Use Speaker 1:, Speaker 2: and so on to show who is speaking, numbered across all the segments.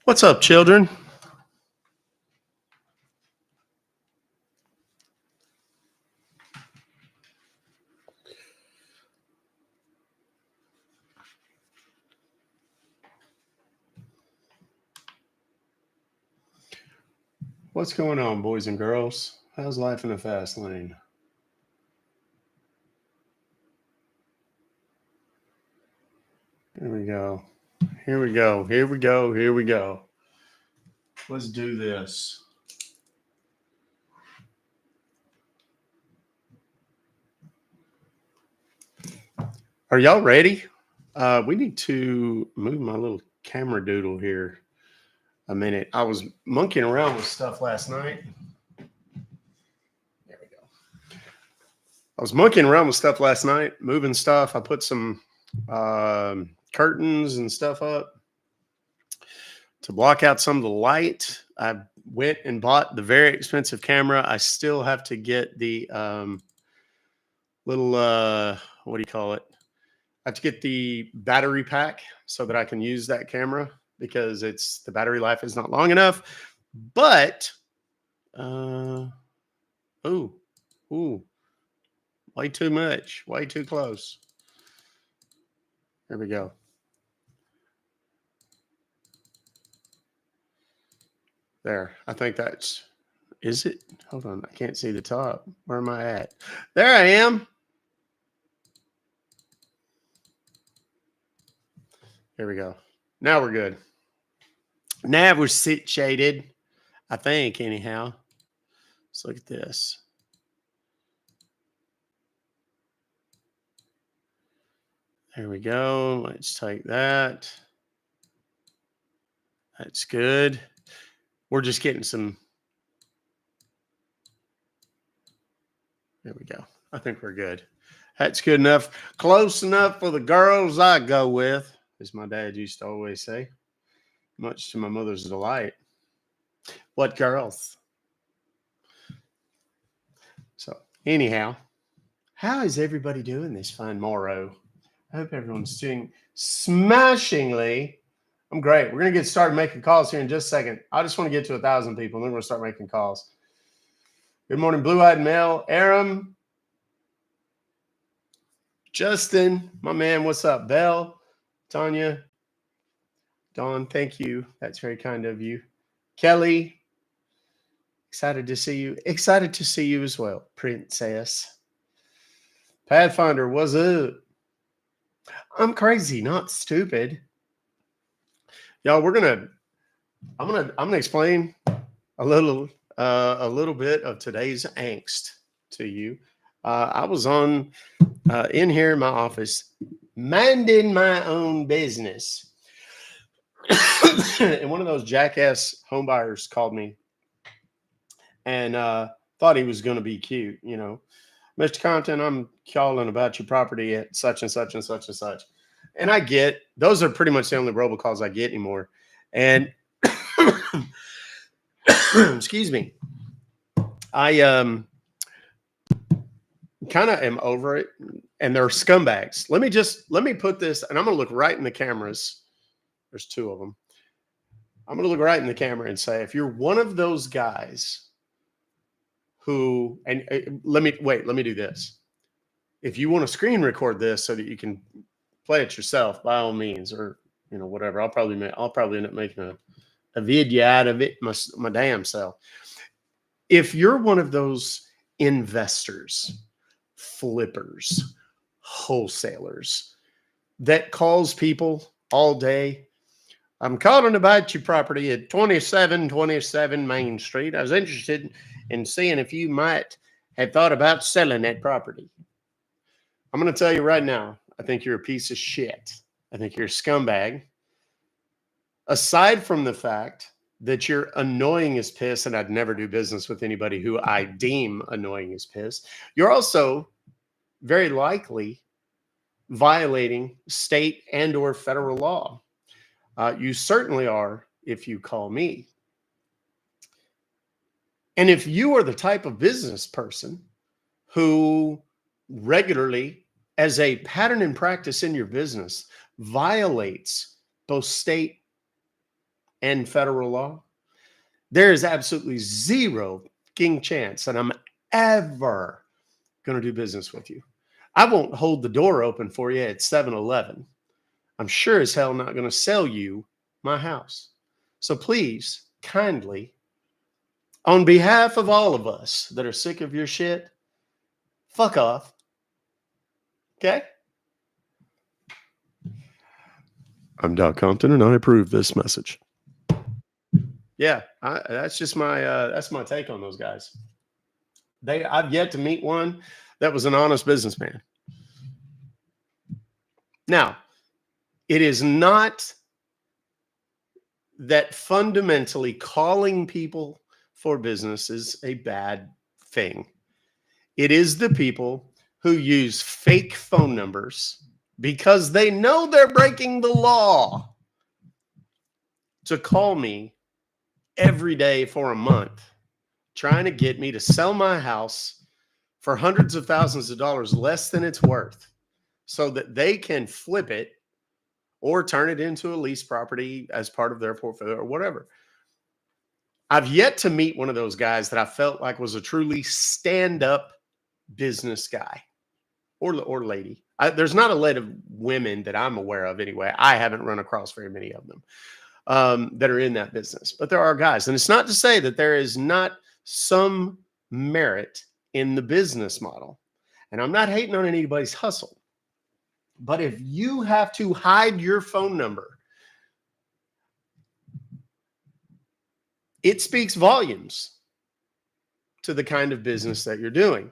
Speaker 1: What's up, children? What's going on, boys and girls? How's life in the fast lane? Here we go. Here we go. Here we go. Here we go. Let's do this. Are y'all ready? We need to move my little camera doodle here a minute. I was monkeying around with stuff last night. There we go. I was monkeying around with stuff last night, moving stuff. I put some curtains and stuff up to block out some of the light. I went and bought the very expensive camera. I still have to get the little, what do you call it? I have to get the battery pack so that I can use that camera because the battery life is not long enough. But, ooh, way too much, way too close. There we go. There, I think is it? Hold on, I can't see the top. Where am I at? There I am. There we go. Now we're good. Now we're situated, I think, anyhow. Let's look at this. There we go. Let's take that. That's good. We're just getting some. There we go. I think we're good. That's good enough. Close enough for the girls I go with, as my dad used to always say, much to my mother's delight. What girls? So, anyhow, how is everybody doing this fine morrow? I hope everyone's doing smashingly. I'm great. We're going to get started making calls here in just a second. I just want to get to 1,000 people, and then we're going to start making calls. Good morning, Blue-Eyed Mel, Aram, Justin, my man, what's up? Belle, Tanya, Dawn, thank you. That's very kind of you. Kelly, excited to see you. Excited to see you as well, Princess. Pathfinder, what's up? I'm crazy, not stupid. Y'all, I'm gonna explain a little bit of today's angst to you. I was in here in my office, minding my own business, and one of those jackass homebuyers called me and thought he was going to be cute, Mr. Compton, I'm calling about your property at such and such and such and such. And I get those are pretty much the only robocalls I get anymore. And excuse me, I kind of am over it. And they're scumbags. Let me put this, and I'm gonna look right in the cameras. There's two of them. I'm gonna look right in the camera and say, if you're one of those guys who, and let me do this. If you want to screen record this so that you can play it yourself, by all means, or whatever. I'll probably end up making a video out of it my damn self. If you're one of those investors, flippers, wholesalers that calls people all day, I'm calling about your property at 2727 Main Street. I was interested in seeing if you might have thought about selling that property. I'm going to tell you right now, I think you're a piece of shit. I think you're a scumbag. Aside from the fact that you're annoying as piss, and I'd never do business with anybody who I deem annoying as piss, you're also very likely violating state and or federal law. You certainly are if you call me. And if you are the type of business person who regularly, as a pattern and practice in your business, violates both state and federal law, there is absolutely zero fucking chance that I'm ever going to do business with you. I won't hold the door open for you at 7-Eleven. I'm sure as hell not going to sell you my house. So please, kindly, on behalf of all of us that are sick of your shit, fuck off. Okay? I'm Doc Compton, and I approve this message. Yeah, that's just that's my take on those guys. I've yet to meet one that was an honest businessman. Now, it is not that fundamentally calling people for business is a bad thing. It is the people who use fake phone numbers because they know they're breaking the law to call me every day for a month, trying to get me to sell my house for hundreds of thousands of dollars less than it's worth so that they can flip it or turn it into a lease property as part of their portfolio or whatever. I've yet to meet one of those guys that I felt like was a truly stand-up business guy or lady. There's not a lot of women that I'm aware of anyway. I haven't run across very many of them that are in that business, but there are guys. And it's not to say that there is not some merit in the business model. And I'm not hating on anybody's hustle. But if you have to hide your phone number, it speaks volumes to the kind of business that you're doing.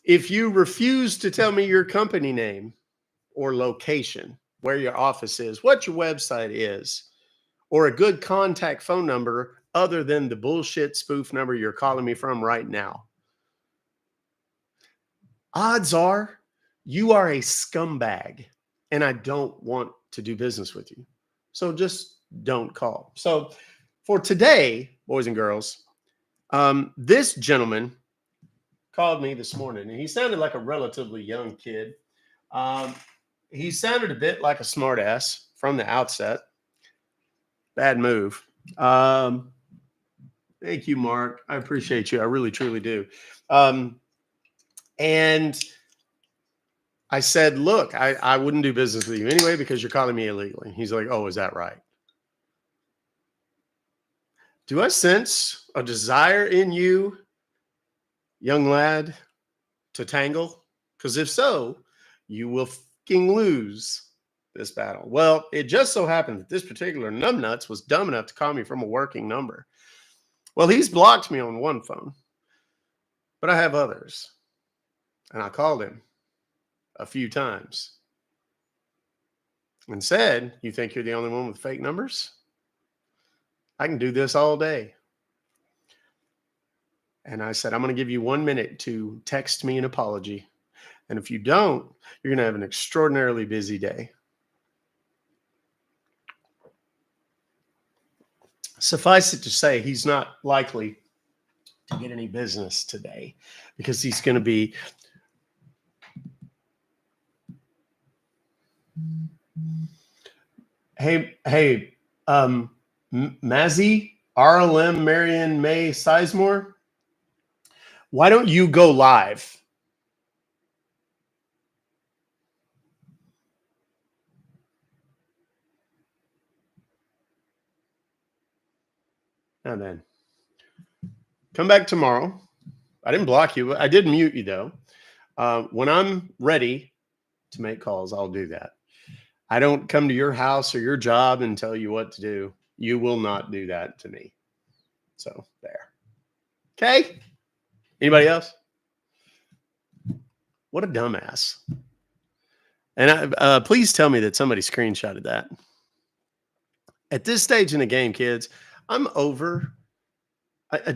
Speaker 1: If you refuse to tell me your company name or location, where your office is, what your website is, or a good contact phone number other than the bullshit spoof number you're calling me from right now, odds are you are a scumbag and I don't want to do business with you. So just don't call. So for today, boys and girls, this gentleman called me this morning and he sounded like a relatively young kid. He sounded a bit like a smartass from the outset. Bad move. Thank you, Mark. I appreciate you. I really, truly do. And I said, look, I wouldn't do business with you anyway because you're calling me illegally. He's like, oh, is that right? Do I sense a desire in you, young lad, to tangle? Because if so, you will fucking lose this battle. Well, it just so happened that this particular numbnuts was dumb enough to call me from a working number. Well, he's blocked me on one phone, but I have others. And I called him a few times and said, you think you're the only one with fake numbers? I can do this all day. And I said, I'm going to give you 1 minute to text me an apology. And if you don't, you're going to have an extraordinarily busy day. Suffice it to say, he's not likely to get any business today because he's going to be Hey, Mazzy, RLM, Marion May Sizemore, why don't you go live? And then come back tomorrow. I didn't block you. I did mute you, though. When I'm ready to make calls, I'll do that. I don't come to your house or your job and tell you what to do. You will not do that to me. So there. Okay. Anybody else? What a dumbass. And please tell me that somebody screenshotted that. At this stage in the game, kids, I'm over.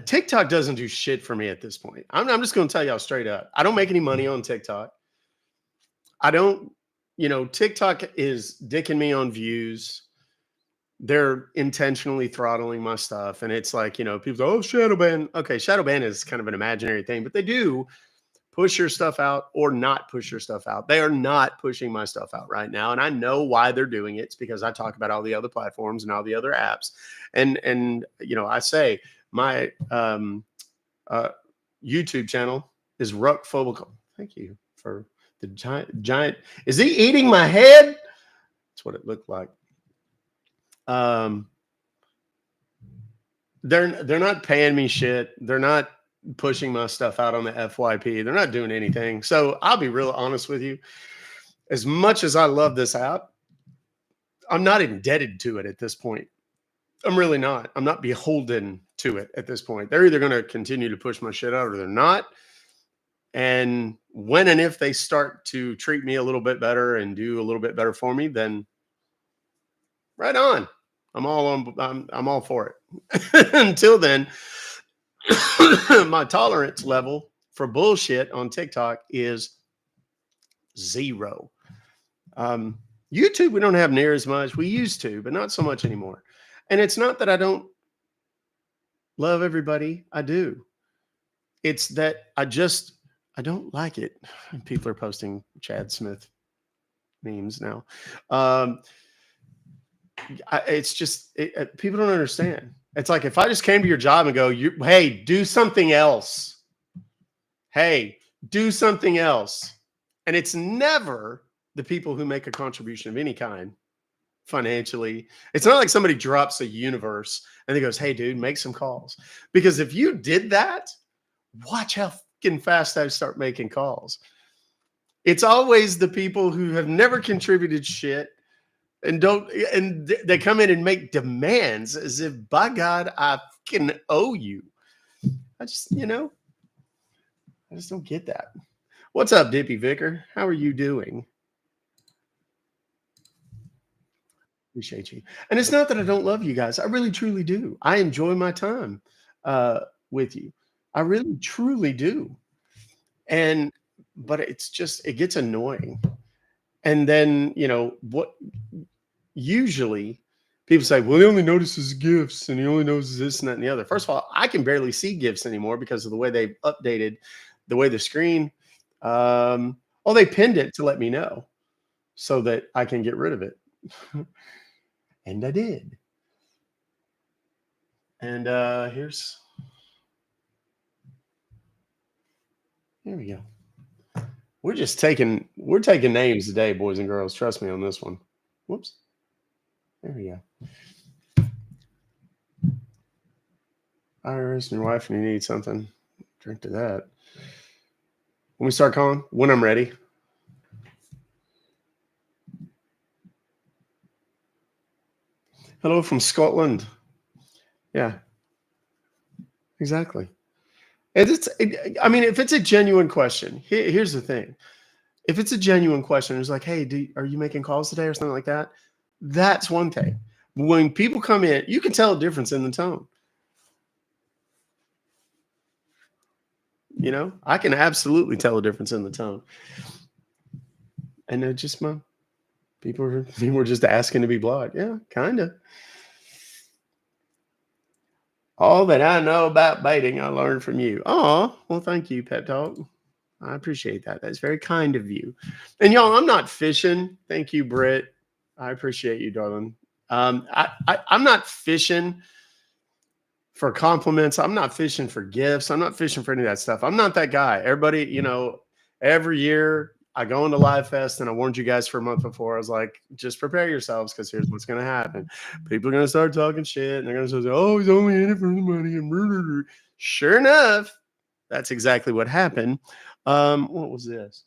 Speaker 1: TikTok doesn't do shit for me at this point. I'm just going to tell y'all straight up. I don't make any money on TikTok. I don't, TikTok is dicking me on views. They're intentionally throttling my stuff. And it's like, people go, oh, shadow ban. Okay, shadow ban is kind of an imaginary thing, but they do push your stuff out or not push your stuff out. They are not pushing my stuff out right now. And I know why they're doing it. It's because I talk about all the other platforms and all the other apps. And I say my YouTube channel is Ruck Fobocalls. Thank you for the giant. Is he eating my head? That's what it looked like. They're not paying me shit. They're not pushing my stuff out on the FYP. They're not doing anything. So I'll be real honest with you. As much as I love this app, I'm not indebted to it at this point. I'm really not. I'm not beholden to it at this point. They're either going to continue to push my shit out or they're not. And when and if they start to treat me a little bit better and do a little bit better for me, then right on. I'm all for it. Until then, my tolerance level for bullshit on TikTok is 0. YouTube, we don't have near as much. We used to, but not so much anymore. And it's not that I don't love everybody. I do. It's that I don't like it. People are posting Chad Smith memes now. It's just people don't understand. It's like if I just came to your job and go, hey, do something else. Hey, do something else. And it's never the people who make a contribution of any kind financially. It's not like somebody drops a universe and they goes, hey, dude, make some calls. Because if you did that, watch how fucking fast I start making calls. It's always the people who have never contributed shit and they come in and make demands as if, by God, I fucking owe you. I just don't get that. What's up, Dippy Vicar? How are you doing? Appreciate you. And it's not that I don't love you guys. I really, truly do. I enjoy my time with you. I really, truly do. But it's just, it gets annoying. And then, what usually people say, well, he only notices gifts and he only knows this and that and the other. First of all, I can barely see gifts anymore because of the way they've updated the way the screen, they pinned it to let me know so that I can get rid of it. And I did. And here we go. We're taking names today, boys and girls. Trust me on this one. Whoops. There we go. Iris and your wife, and you need something. Drink to that. When we start calling, when I'm ready. Hello from Scotland. Yeah. Exactly. And if it's a genuine question, here's the thing. If it's a genuine question, it's like, hey, are you making calls today or something like that? That's one thing. When people come in, you can tell a difference in the tone. I can absolutely tell a difference in the tone. And they're just people were just asking to be blocked. Yeah, kind of. All that I know about baiting, I learned from you. Oh, well, thank you, Pet Talk. I appreciate that. That's very kind of you. And y'all, I'm not fishing. Thank you, Britt. I appreciate you, darling. I'm not fishing for compliments. I'm not fishing for gifts. I'm not fishing for any of that stuff. I'm not that guy. Everybody, every year I go into Live Fest, and I warned you guys for a month before. I was like, just prepare yourselves because here's what's going to happen. People are going to start talking shit, and they're going to say, oh, he's only in it for the money. And sure enough, that's exactly what happened. What was this?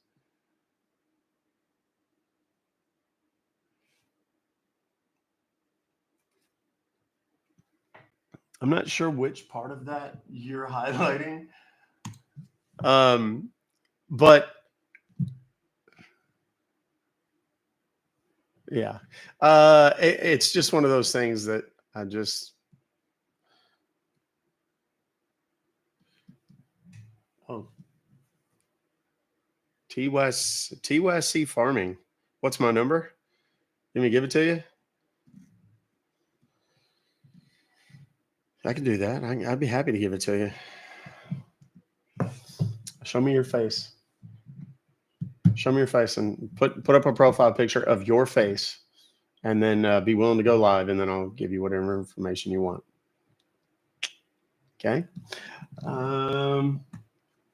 Speaker 1: I'm not sure which part of that you're highlighting. But yeah, it's just one of those things that I just, TYC Farming. What's my number? Let me give it to you. I can do that. I'd be happy to give it to you. Show me your face. Show me your face and put up a profile picture of your face, and then be willing to go live, and then I'll give you whatever information you want. Okay.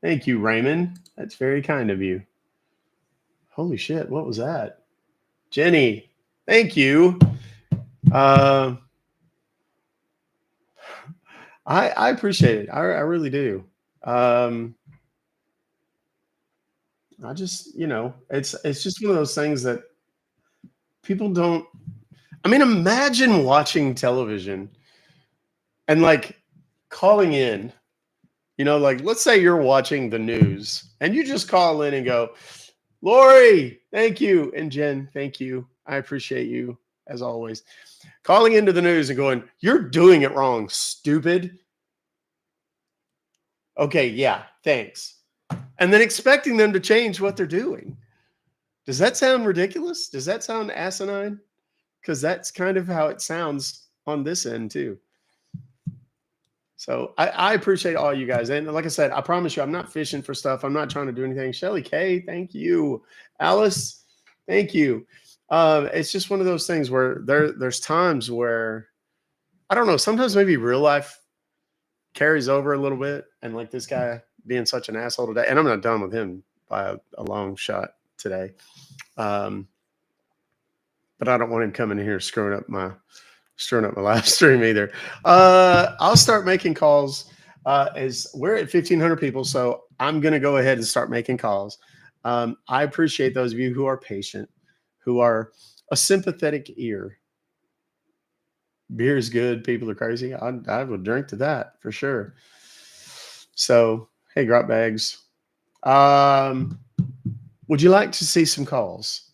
Speaker 1: Thank you, Raymond. That's very kind of you. Holy shit, what was that? Jenny, thank you. I appreciate it. I really do. I just, it's just one of those things that people don't. I mean, imagine watching television and like calling in, like let's say you're watching the news and you just call in and go, Lori, thank you. And Jen, thank you. I appreciate you as always. Calling into the news and going, you're doing it wrong, stupid. Okay, yeah, thanks. And then expecting them to change what they're doing. Does that sound ridiculous? Does that sound asinine? Because that's kind of how it sounds on this end too. So I appreciate all you guys. And like I said, I promise you, I'm not fishing for stuff. I'm not trying to do anything. Shelly K, thank you. Alice, thank you. It's just one of those things where there's times where, I don't know, sometimes maybe real life carries over a little bit. And like this guy being such an asshole today, and I'm not done with him by a long shot today. But I don't want him coming in here screwing up my live stream either. I'll start making calls as we're at 1,500 people. So I'm going to go ahead and start making calls. I appreciate those of you who are patient, who are a sympathetic ear. Beer is good. People are crazy. I would drink to that for sure. So, hey, Grot Bags. Would you like to see some calls?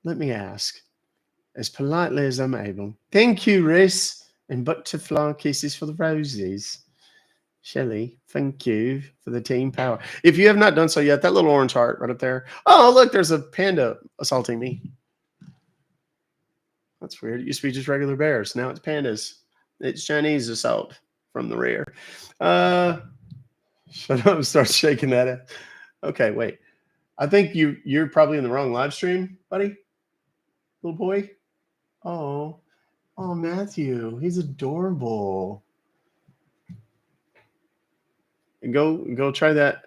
Speaker 1: Let me ask, as politely as I'm able. Thank you, Riz, and butterfly kisses for the roses. Shelley, thank you for the team power. If you have not done so yet, that little orange heart right up there. Oh, look, there's a panda assaulting me. That's weird. It used to be just regular bears. Now it's pandas. It's Chinese assault from the rear. Shut up and start shaking that. Okay, wait. I think you're probably in the wrong live stream, buddy. Little boy. Oh, Matthew. He's adorable. And go try that.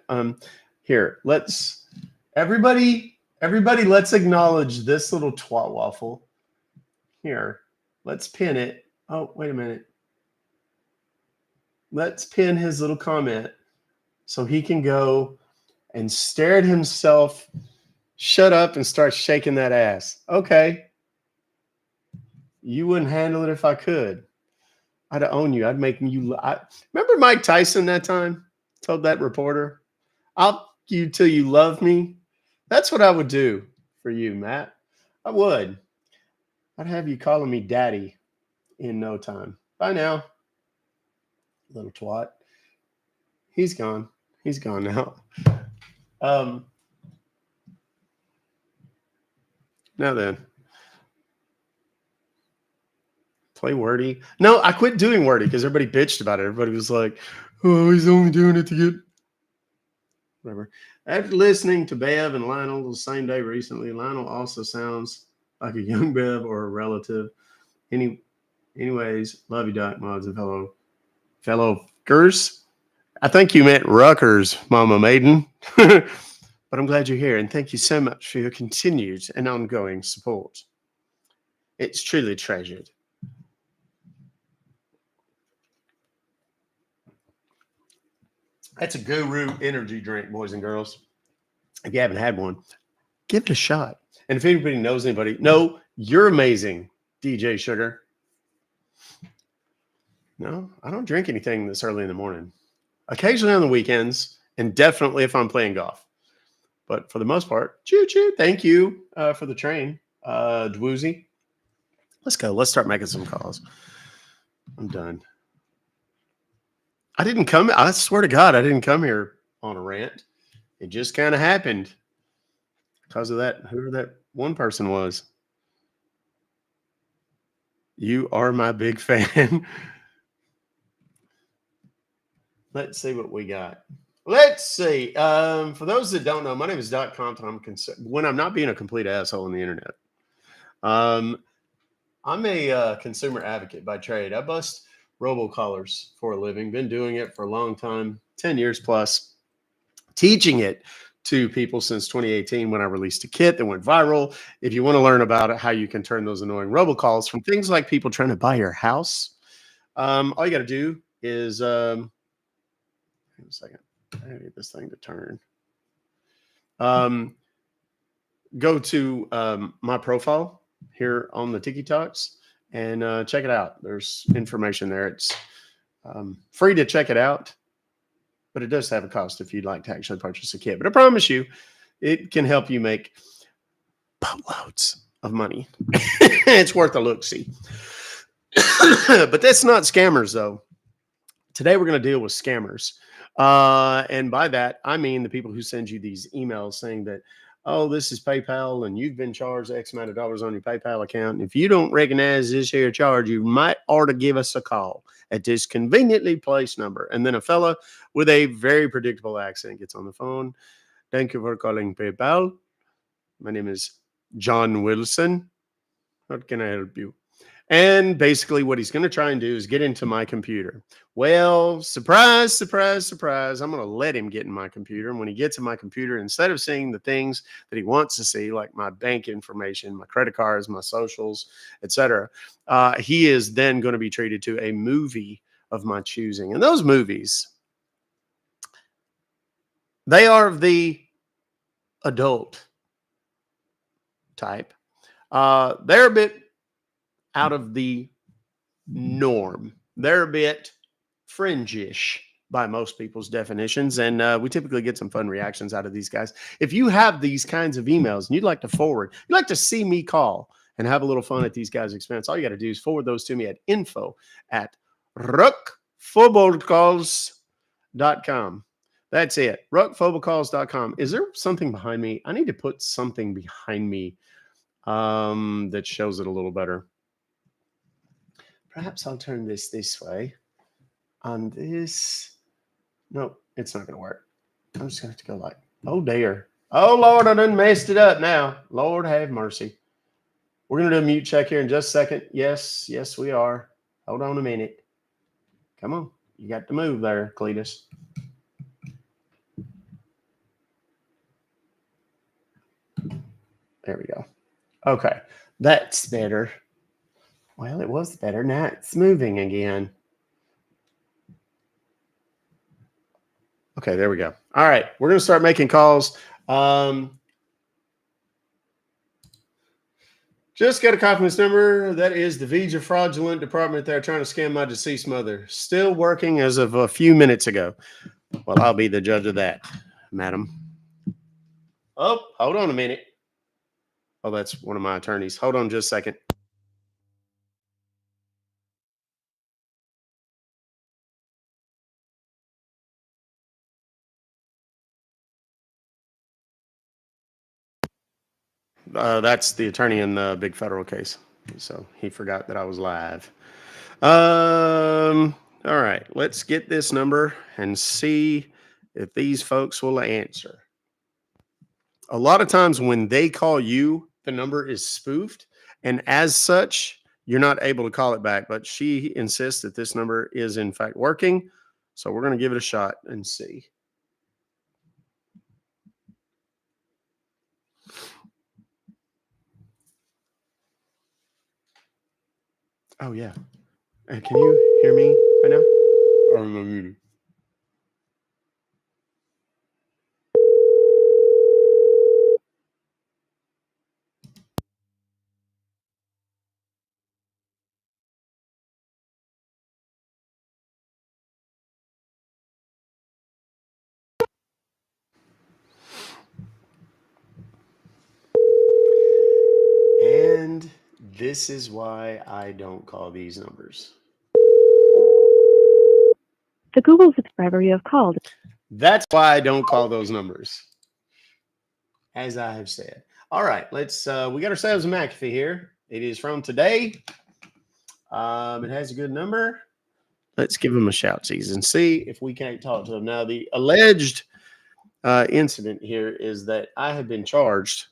Speaker 1: Here, let's everybody, let's acknowledge this little twat waffle. Here, let's pin it. Oh, wait a minute. Let's pin his little comment so he can go and stare at himself, shut up, and start shaking that ass. Okay. You wouldn't handle it if I could. I'd own you. I'd make you. Remember Mike Tyson that time? Told that reporter, I'll you till you love me. That's what I would do for you, Matt. I would. I'd have you calling me daddy in no time. Bye now, little twat. He's gone. He's gone now. Now then. Play Wordy. No, I quit doing Wordy because everybody bitched about it. Everybody was like, oh, he's only doing it to get whatever. After listening to Bev and Lionel the same day recently, Lionel also sounds like a young Bev or a relative. Anyways, love you, Doc Mods and fellow Gers. I think you meant Ruckers, Mama Maiden. But I'm glad you're here, and thank you so much for your continued and ongoing support. It's truly treasured. That's a Guru energy drink, boys and girls. If you haven't had one, give it a shot. And if anybody knows anybody, no, you're amazing, DJ Sugar. No, I don't drink anything this early in the morning. Occasionally on the weekends, and definitely if I'm playing golf. But for the most part, choo-choo. Thank you for the train, Dwoozy. Let's go. Let's start making some calls. I'm done. I swear to God, I didn't come here on a rant. It just kind of happened because of that, whoever that one person was. You are my big fan. Let's see what we got. Let's see. For those that don't know, my name is Doc Compton. When I'm not being a complete asshole on the internet. I'm a consumer advocate by trade. I bust robocallers for a living. Been doing it for a long time, 10 years plus, teaching it to people since 2018 when I released a kit that went viral. If you want to learn about it, how you can turn those annoying robocalls from things like people trying to buy your house, all you got to do is, hang on a second, I gotta get this thing to turn. Go to my profile here on the Tiki Talks and check it out. There's information there. It's free to check it out, but it does have a cost if you'd like to actually purchase a kit. But I promise you, it can help you make boatloads of money. It's worth a look-see. But that's not scammers, though. Today, we're going to deal with scammers. And by that, I mean the people who send you these emails saying that, oh, this is PayPal and you've been charged X amount of dollars on your PayPal account. And if you don't recognize this here charge, you might ought to give us a call at this conveniently placed number. And then a fella with a very predictable accent gets on the phone. Thank you for calling PayPal. My name is John Wilson. How can I help you? And basically what he's going to try and do is get into my computer. Well, surprise, surprise, surprise. I'm going to let him get in my computer. And when he gets in my computer, instead of seeing the things that he wants to see, like my bank information, my credit cards, my socials, etc., he is then going to be treated to a movie of my choosing. And those movies, they are of the adult type. They're a bit out of the norm. They're a bit fringe-ish by most people's definitions, and we typically get some fun reactions out of these guys. If you have these kinds of emails and you'd like to forward, you'd like to see me call and have a little fun at these guys' expense, all you got to do is forward those to me at info@ruckfobocalls.com. That's it. ruckfobocalls.com. Is there something behind me? I need to put something behind me that shows it a little better. Perhaps I'll turn this way. On this, nope, it's not going to work. I'm just going to have to go like, oh dear. Oh Lord, I done messed it up now. Lord have mercy. We're going to do a mute check here in just a second. Yes, we are. Hold on a minute. Come on. You got to move there, Cletus. There we go. Okay, that's better. Well, it was better. Now it's moving again. Okay, there we go. All right, we're going to start making calls. Just got a call from this number. That is the Vija fraudulent department. They're trying to scam my deceased mother. Still working as of a few minutes ago. Well, I'll be the judge of that, madam. Oh, hold on a minute. Oh, that's one of my attorneys. Hold on just a second. That's the attorney in the big federal case. So he forgot that I was live. All right, let's get this number and see if these folks will answer. A lot of times when they call you, the number is spoofed, and as such, you're not able to call it back. But she insists that this number is in fact working. So we're going to give it a shot and see. Oh, yeah. Can you hear me right now? Or am I muted? And this is why I don't call these numbers.
Speaker 2: The Google subscriber you have called.
Speaker 1: That's why I don't call those numbers. As I have said. All right, let's we got ourselves a McAfee here. It is from today. It has a good number. Let's give him a shout season. See if we can't talk to him. Now, the alleged incident here is that I have been charged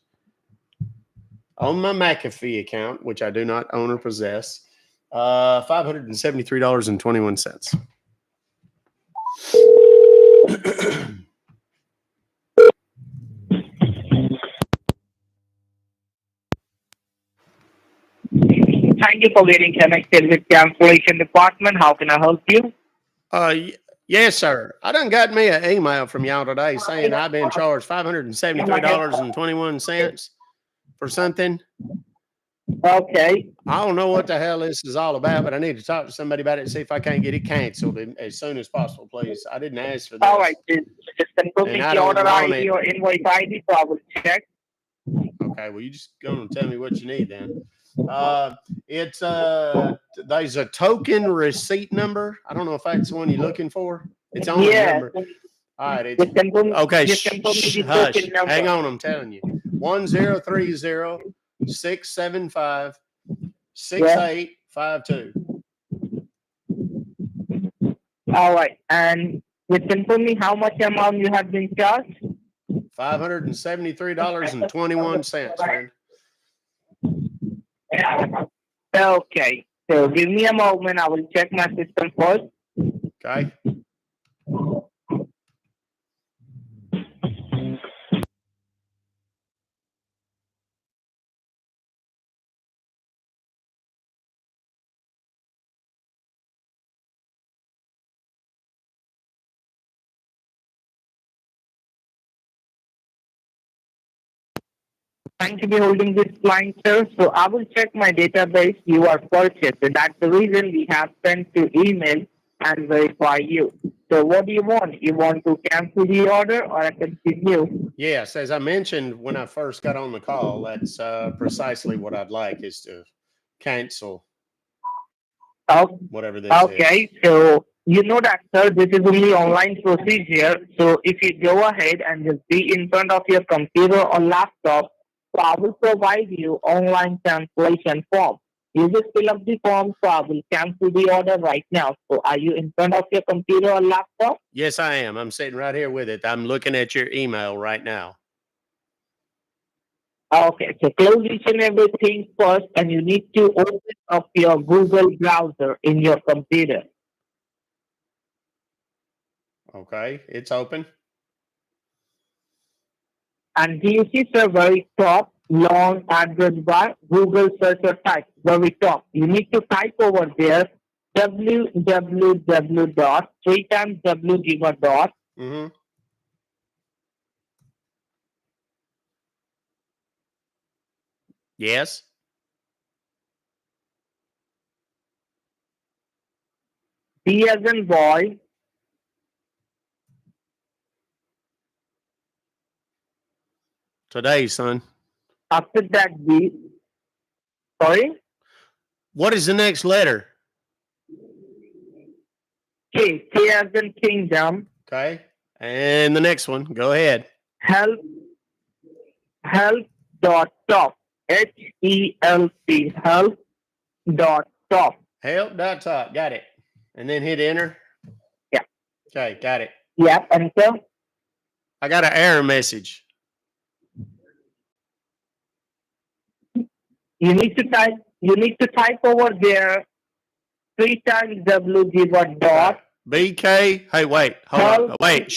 Speaker 1: on my McAfee account, which I do not own or possess, $573.21.
Speaker 3: Thank you for getting connected with cancellation department. How can I help you?
Speaker 1: Yes, sir. I done got me an email from y'all today saying I've been charged $573.21 for something.
Speaker 3: Okay.
Speaker 1: I don't know what the hell this is all about, but I need to talk to somebody about it and see if I can't get it canceled as soon as possible, please. I didn't ask for this.
Speaker 3: All right. Just confirm
Speaker 1: And
Speaker 3: me
Speaker 1: I
Speaker 3: the
Speaker 1: don't
Speaker 3: order
Speaker 1: want
Speaker 3: ID
Speaker 1: it.
Speaker 3: or invoice ID, so I will check.
Speaker 1: Okay, well, you just go and tell me what you need then. It's there's a token receipt number. I don't know if that's the one you're looking for. It's on a number. All right, it's
Speaker 3: Just confirm,
Speaker 1: okay.
Speaker 3: just confirm me the
Speaker 1: Hush.
Speaker 3: token number.
Speaker 1: Hang on, I'm telling you. 1030-675-6852.
Speaker 3: All right. And just confirm me how much amount you have been charged.
Speaker 1: $573.21, friend.
Speaker 3: Okay. So give me a moment. I will check my system first.
Speaker 1: Okay.
Speaker 3: Thank you for holding this line, sir. So I will check my database. You are purchased. So that's the reason we have sent to email and verify you. So what do you want? You want to cancel the order or continue?
Speaker 1: Yes, as I mentioned when I first got on the call, that's precisely what I'd like is to cancel whatever this is.
Speaker 3: Okay, so you know that, sir, this is only online procedure. So if you go ahead and just be in front of your computer or laptop, so I will provide you online cancellation form. You just fill up the form, so I will cancel the order right now. So are you in front of your computer or laptop?
Speaker 1: Yes, I am. I'm sitting right here with it. I'm looking at your email right now.
Speaker 3: Okay, so close each and everything first, and you need to open up your Google browser in your computer.
Speaker 1: Okay, it's open.
Speaker 3: And do you see, sir, very top, long address bar, Google search or type, very top. You need to type over there www dot 3 times wgiver dot
Speaker 1: Yes.
Speaker 3: B as in boy,
Speaker 1: Today, son.
Speaker 3: after that B, sorry,
Speaker 1: What is the next letter?
Speaker 3: K as in kingdom,
Speaker 1: Okay. And the next one. Go ahead.
Speaker 3: help dot top, HELP, help dot top.
Speaker 1: Help.top. Got it. And then hit enter.
Speaker 3: Yeah.
Speaker 1: Okay, got it.
Speaker 3: Yep, enter.
Speaker 1: I got an error message.
Speaker 3: You need to type over there 3 times wgiver dot
Speaker 1: BK. Hey, wait. Hold on. Wait.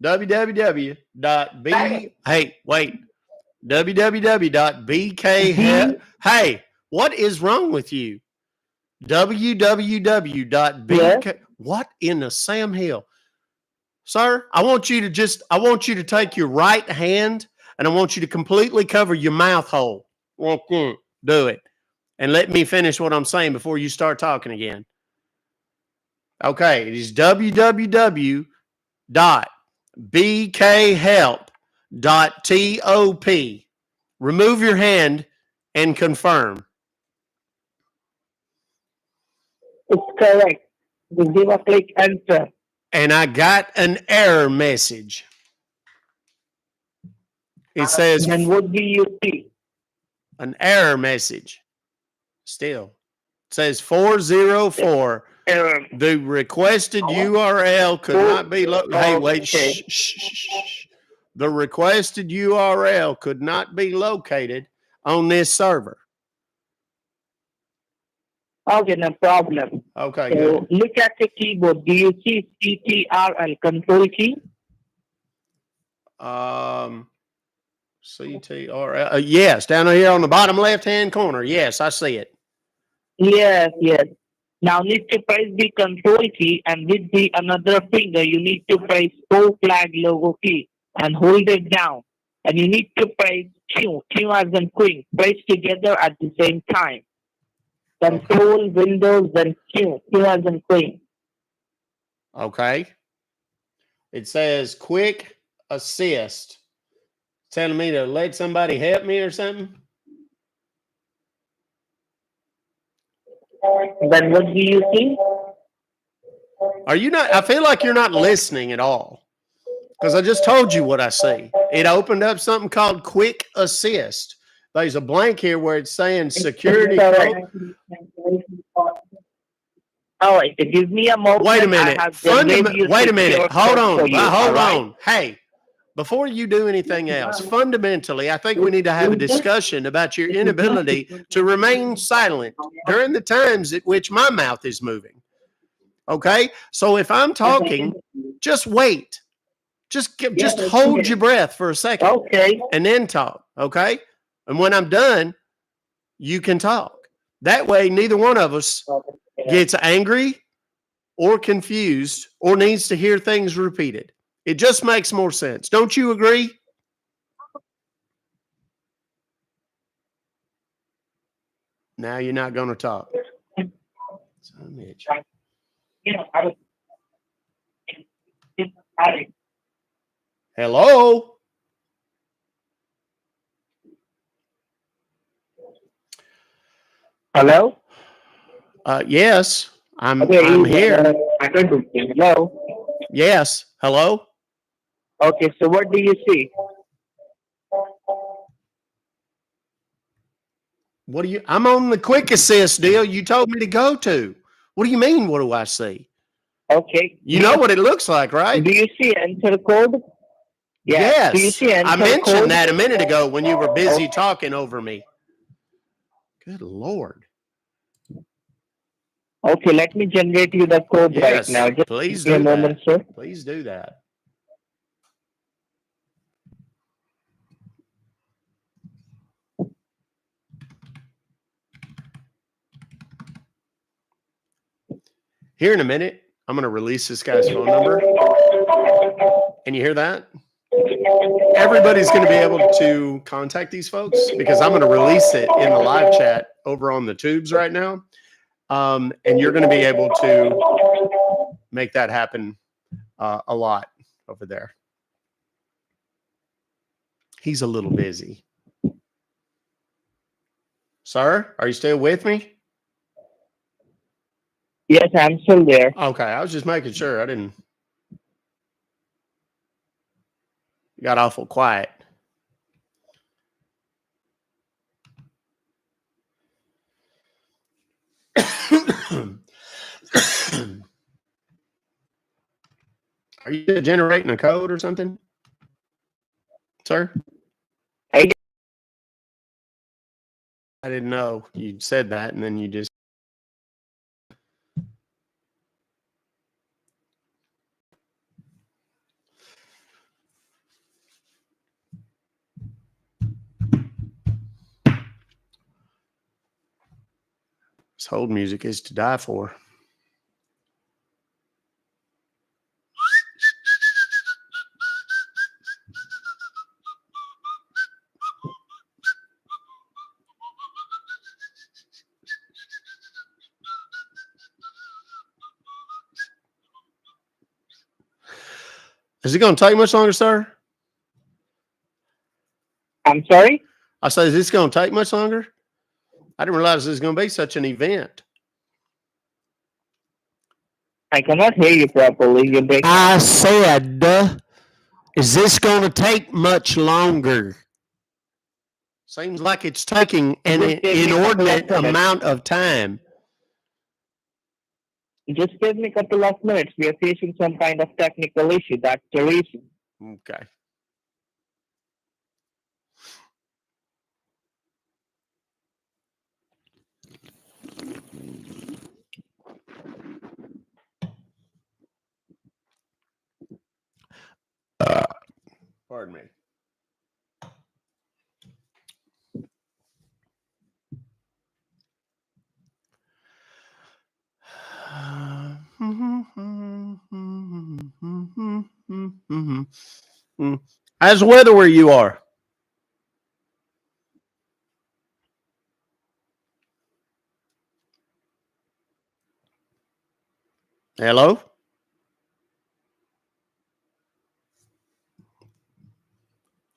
Speaker 1: www.b. Hey, wait. www.bk. Hey, what is wrong with you? www.bk. What in the Sam Hill? Sir, I want you to take your right hand and I want you to completely cover your mouth hole. Do it. And let me finish what I'm saying before you start talking again. Okay, it is www.bkhelp.top. Remove your hand and confirm.
Speaker 3: It's correct. Just give a click enter.
Speaker 1: And I got an error message. It says,
Speaker 3: then what do you see?
Speaker 1: An error message. Still. It says 404 The requested URL could not be hey, wait. Shh, shh, shh. The requested URL could not be located on this server.
Speaker 3: Okay, no problem.
Speaker 1: Okay,
Speaker 3: So
Speaker 1: good.
Speaker 3: look at the keyboard. Do you see CTRL control key?
Speaker 1: CTRL. Yes, down here on the bottom left-hand corner. Yes, I see it.
Speaker 3: Yes, yes. Now need to press the control key, and with the another finger you need to press flag logo key and hold it down. And you need to press Q as in Queen, press together at the same time. Control, Windows, then Q as in Queen.
Speaker 1: Okay. It says quick assist. Telling me to let somebody help me or something?
Speaker 3: Then what do you see?
Speaker 1: Are you not? I feel like you're not listening at all. Because I just told you what I see. It opened up something called quick assist. There's a blank here where it's saying security code.
Speaker 3: All right, so give me a moment.
Speaker 1: Wait a minute. Wait a minute. Hold on. Hold on. Hey, before you do anything else, fundamentally, I think we need to have a discussion about your inability to remain silent during the times at which my mouth is moving. Okay? So if I'm talking, just wait. Just hold your breath for a second.
Speaker 3: Okay.
Speaker 1: And then talk. Okay? And when I'm done, you can talk. That way, neither one of us gets angry or confused or needs to hear things repeated. It just makes more sense. Don't you agree? Now you're not going to talk. Hello?
Speaker 3: Hello?
Speaker 1: Yes, I'm here.
Speaker 3: Hello?
Speaker 1: Yes. Hello?
Speaker 3: Okay, so what do you see?
Speaker 1: I'm on the quick assist deal you told me to go to. What do you mean, what do I see?
Speaker 3: Okay.
Speaker 1: You know what it looks like, right?
Speaker 3: Do you see enter code?
Speaker 1: Yes.
Speaker 3: Do you see enter
Speaker 1: I mentioned
Speaker 3: code?
Speaker 1: that a minute ago when you were busy talking over me. Good Lord.
Speaker 3: Okay, let me generate you the code right now. Just
Speaker 1: please
Speaker 3: give me a moment, sir.
Speaker 1: Please do that. Here in a minute, I'm going to release this guy's phone number. And you hear that? Everybody's going to be able to contact these folks because I'm going to release it in the live chat over on the tubes right now. And you're going to be able to make that happen a lot over there. He's a little busy. Sir, are you still with me?
Speaker 3: Yes, I'm still there.
Speaker 1: Okay, I was just making sure. I didn't. You got awful quiet. Are you generating a code or something, sir?
Speaker 3: I
Speaker 1: didn't know you said that, and then you just. This hold music is to die for. Is it going to take much longer, sir?
Speaker 3: I'm sorry?
Speaker 1: I said, is this going to take much longer? I didn't realize this was going to be such an event.
Speaker 3: I cannot hear you properly.
Speaker 1: I said, is this going to take much longer? Seems like it's taking an inordinate amount of time.
Speaker 3: Just give me a couple of minutes. We are facing some kind of technical issue. That's the reason.
Speaker 1: Okay. Pardon me. How's the weather where you are? Hello?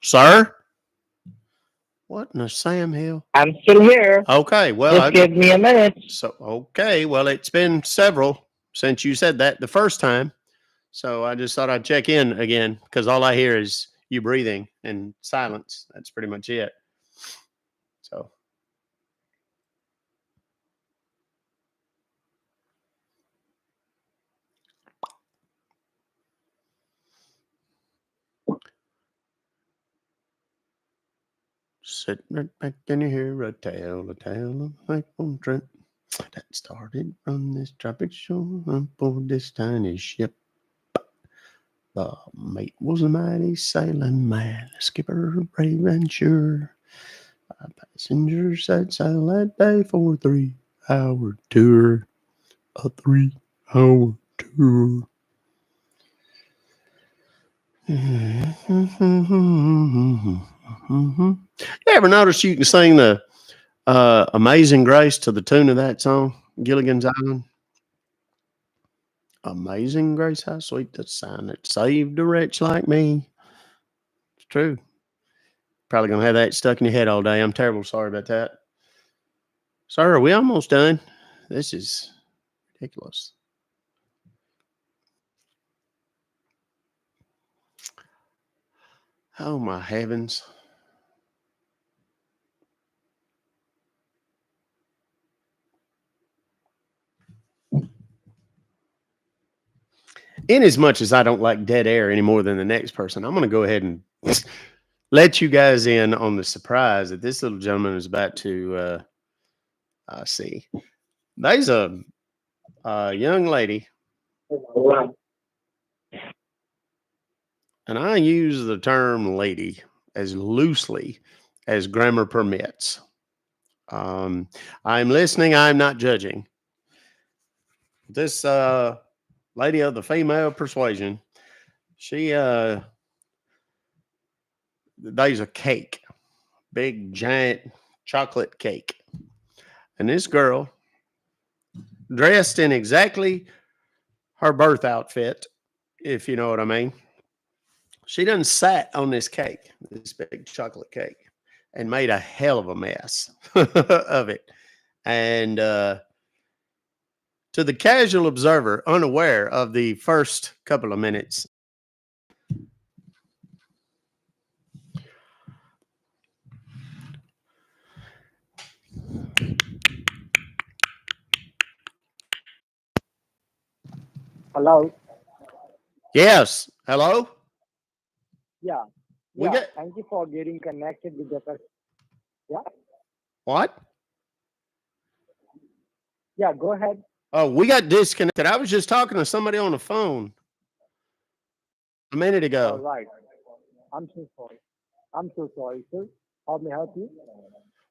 Speaker 1: Sir? What in the Sam Hill?
Speaker 3: I'm still here.
Speaker 1: Okay, well,
Speaker 3: Just give me a minute.
Speaker 1: okay, well, it's been several since you said that the first time. So I just thought I'd check in again because all I hear is you breathing and silence. That's pretty much it. So sitting right back and you hear a tale of life on Trent that started from this tropic shore on board this tiny ship. The mate was a mighty sailing man, the skipper brave and sure. Passengers set sail that day for a 3-hour tour. A 3-hour tour. You ever notice you can sing the Amazing Grace to the tune of that song, Gilligan's Island? Amazing Grace, how sweet the sound that saved a wretch like me. It's true. Probably gonna have that stuck in your head all day. I'm terrible sorry about that. Sir, are we almost done? This is ridiculous. Oh my heavens. In as much as I don't like dead air any more than the next person, I'm going to go ahead and let you guys in on the surprise that this little gentleman is about to see. There's a young lady, and I use the term lady as loosely as grammar permits. I'm listening, I'm not judging. This lady of the female persuasion, she there's a cake, big giant chocolate cake, and this girl dressed in exactly her birth outfit, if you know what I mean. She done sat on this cake, this big chocolate cake, and made a hell of a mess of it. And to the casual observer, unaware of the first couple of minutes,
Speaker 4: Hello.
Speaker 1: yes, hello,
Speaker 4: Yeah.
Speaker 1: we
Speaker 4: Yeah.
Speaker 1: got
Speaker 4: Thank you for getting connected with the. Yeah.
Speaker 1: what?
Speaker 4: Yeah. Go ahead.
Speaker 1: Oh, we got disconnected. I was just talking to somebody on the phone a minute
Speaker 4: All
Speaker 1: ago.
Speaker 4: right. I'm so sorry. I'm so sorry, sir. How may I help you?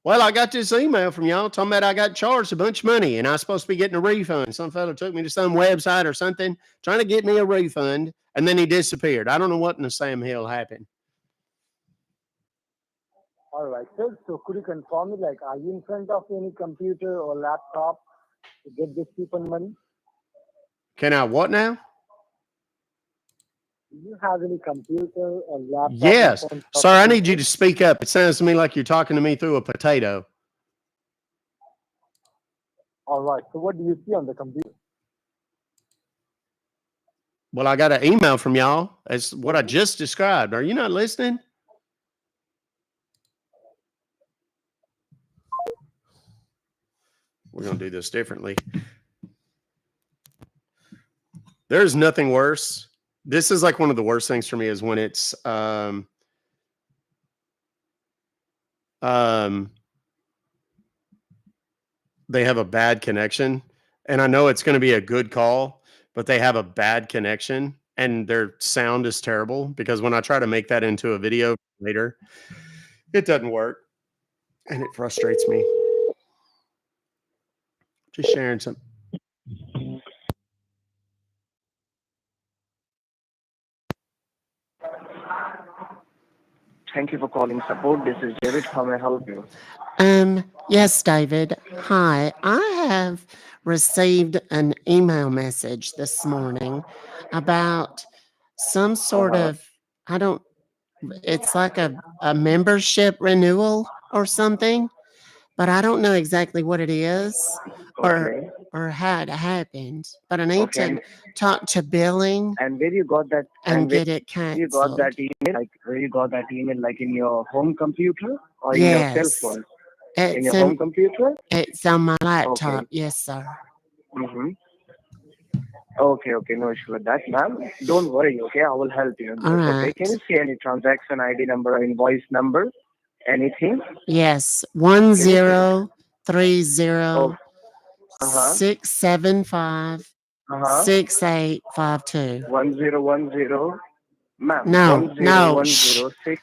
Speaker 1: Well, I got this email from y'all talking about I got charged a bunch of money and I was supposed to be getting a refund. Some fella took me to some website or something trying to get me a refund, and then he disappeared. I don't know what in the Sam Hill happened.
Speaker 4: All right, sir. So could you confirm me, like, are you in front of any computer or laptop to get this refund money?
Speaker 1: Can I what now?
Speaker 4: Do you have any computer or laptop?
Speaker 1: Yes. Sir, I need you to speak up. It sounds to me like you're talking to me through a potato.
Speaker 4: All right. So what do you see on the computer?
Speaker 1: Well, I got an email from y'all. That's what I just described. Are you not listening? We're going to do this differently. There's nothing worse. This is like one of the worst things for me is when it's they have a bad connection, and I know it's going to be a good call, but they have a bad connection and their sound is terrible, because when I try to make that into a video later, it doesn't work and it frustrates me. Just sharing some.
Speaker 5: Thank you for calling support. This is David. How may I help you?
Speaker 6: Yes, David. Hi. I have received an email message this morning about some sort of, I don't, it's like a membership renewal or something, but I don't know exactly what it is
Speaker 5: Okay.
Speaker 6: or how it happened. But I need
Speaker 5: Okay.
Speaker 6: to talk to billing
Speaker 5: And where you got that?
Speaker 6: and
Speaker 5: Where
Speaker 6: get it
Speaker 5: you got that
Speaker 6: canceled.
Speaker 5: email? Like where you got that email? Like in your home computer or in your cell
Speaker 6: Yes.
Speaker 5: phone? In
Speaker 6: It's
Speaker 5: your home computer?
Speaker 6: it's on my
Speaker 5: Okay.
Speaker 6: laptop. Yes, sir.
Speaker 5: Mm-hmm. Okay. Okay. No issue with that, ma'am. Don't worry. Okay, I will help you.
Speaker 6: All
Speaker 5: That's okay. Can
Speaker 6: right.
Speaker 5: you see any transaction ID number or invoice number? Anything?
Speaker 6: Yes.
Speaker 5: Can you see it?
Speaker 6: 1030
Speaker 5: Uh-huh.
Speaker 6: 675
Speaker 5: Uh-huh.
Speaker 6: 6852.
Speaker 5: 1010. Ma'am,
Speaker 6: No, no, shh.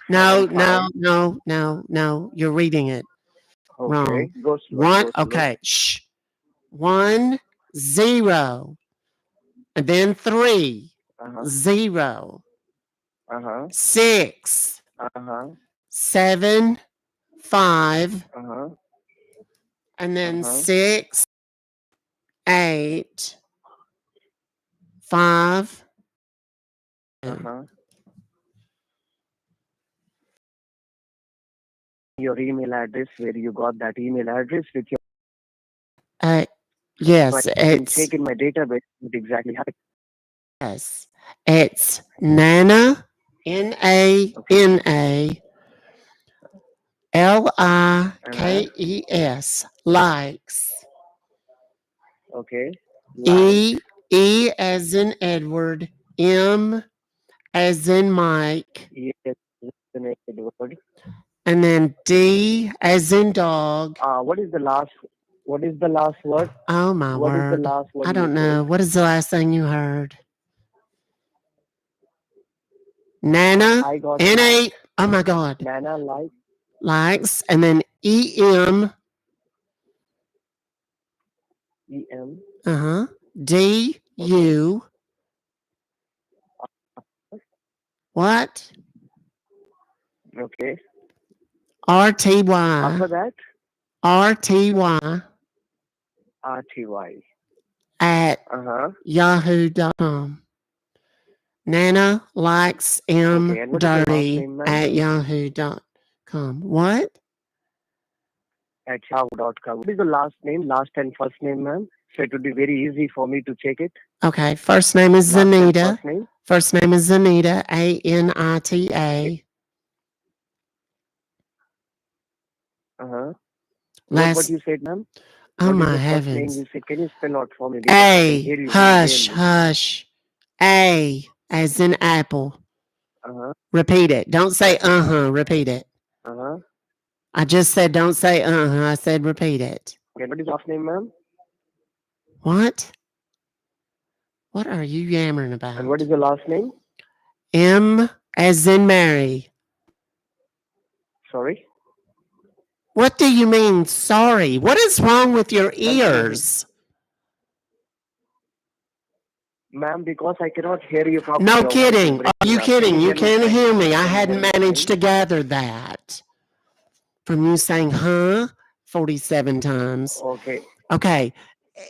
Speaker 6: No,
Speaker 5: 101067.
Speaker 6: no, no, no, no. You're reading it
Speaker 5: Okay,
Speaker 6: wrong.
Speaker 5: go slow, go slow.
Speaker 6: Okay, shh. 10, and then 3,
Speaker 5: Uh-huh,
Speaker 6: 0,
Speaker 5: uh-huh,
Speaker 6: 6,
Speaker 5: uh-huh,
Speaker 6: 7, 5,
Speaker 5: uh-huh,
Speaker 6: and then
Speaker 5: uh-huh,
Speaker 6: 6, 8, 5, 2.
Speaker 5: uh-huh. Your email address, where you got that email address with your,
Speaker 6: Uh,
Speaker 5: so
Speaker 6: yes,
Speaker 5: I can check in my database what exactly happened.
Speaker 6: it's Nana, Nana,
Speaker 5: Uh-huh,
Speaker 6: Likes, likes,
Speaker 5: okay, like,
Speaker 6: E, E as in Edward, M as in Mike,
Speaker 5: yes, the word.
Speaker 6: and then D as in dog.
Speaker 5: What is the last word?
Speaker 6: Oh my
Speaker 5: What is the
Speaker 6: word.
Speaker 5: last word
Speaker 6: I
Speaker 5: you
Speaker 6: don't
Speaker 5: said?
Speaker 6: know. What is the last thing you heard? Nana,
Speaker 5: I got
Speaker 6: N-A,
Speaker 5: like,
Speaker 6: oh my God,
Speaker 5: Nana, like,
Speaker 6: likes, and then E-M,
Speaker 5: E-M, okay,
Speaker 6: D-U, what?
Speaker 5: okay.
Speaker 6: R-T-Y,
Speaker 5: After that,
Speaker 6: R-T-Y
Speaker 5: R-T-Y.
Speaker 6: at
Speaker 5: Uh-huh.
Speaker 6: yahoo.com. Nana likes M
Speaker 5: Okay, and what is your last
Speaker 6: dirty
Speaker 5: name, ma'am?
Speaker 6: at yahoo.com. What?
Speaker 5: At yahoo.com. What is the last name, last and first name, ma'am? So it would be very easy for me to check it.
Speaker 6: Okay, first name is
Speaker 5: Last and
Speaker 6: Zanita.
Speaker 5: first name.
Speaker 6: First name is Zanita, A-N-I-T-A.
Speaker 5: Uh-huh. What
Speaker 6: Last,
Speaker 5: you said, ma'am?
Speaker 6: oh
Speaker 5: What is
Speaker 6: my
Speaker 5: the first name
Speaker 6: heavens.
Speaker 5: you said? Can you spell out for me because I can
Speaker 6: A,
Speaker 5: hear you very
Speaker 6: hush,
Speaker 5: clearly.
Speaker 6: hush. A, as in apple.
Speaker 5: Uh-huh.
Speaker 6: Repeat it. Don't say repeat it.
Speaker 5: Uh-huh.
Speaker 6: I just said don't say I said repeat it.
Speaker 5: Okay, what is last name, ma'am?
Speaker 6: What? What are you yammering
Speaker 5: And what
Speaker 6: about?
Speaker 5: is the last name?
Speaker 6: M as in Mary.
Speaker 5: Sorry.
Speaker 6: What do you mean, sorry? What is wrong with your
Speaker 5: Ma'am, can you,
Speaker 6: ears?
Speaker 5: ma'am, because I cannot hear you properly.
Speaker 6: No
Speaker 5: Your voice is
Speaker 6: kidding. Are
Speaker 5: breaking
Speaker 6: you
Speaker 5: up. Can
Speaker 6: kidding?
Speaker 5: you
Speaker 6: You
Speaker 5: hear me
Speaker 6: can't
Speaker 5: fine?
Speaker 6: hear me. I
Speaker 5: Can you hear
Speaker 6: hadn't
Speaker 5: me
Speaker 6: managed
Speaker 5: fine?
Speaker 6: to gather that from you saying 47 times.
Speaker 5: Okay.
Speaker 6: Okay.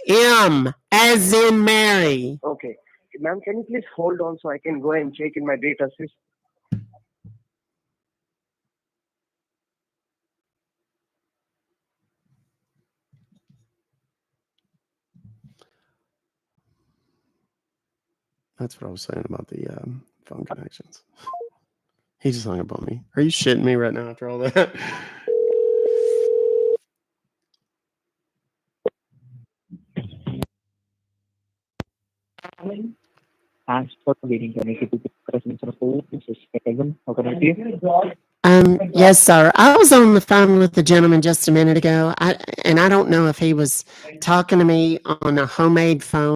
Speaker 6: M as in Mary.
Speaker 5: Okay. Ma'am, can you please hold on so I can go and check in my data system?
Speaker 1: That's what I was saying about the phone connections. He just hung up on me. Are you shitting me right now after all that?
Speaker 3: Thanks for waiting. Can I give you the presence of the This is Kevin. How can I help you?
Speaker 6: Yes, sir. I was on the phone with the gentleman just a minute ago, and I don't know if he was talking to me on a homemade phone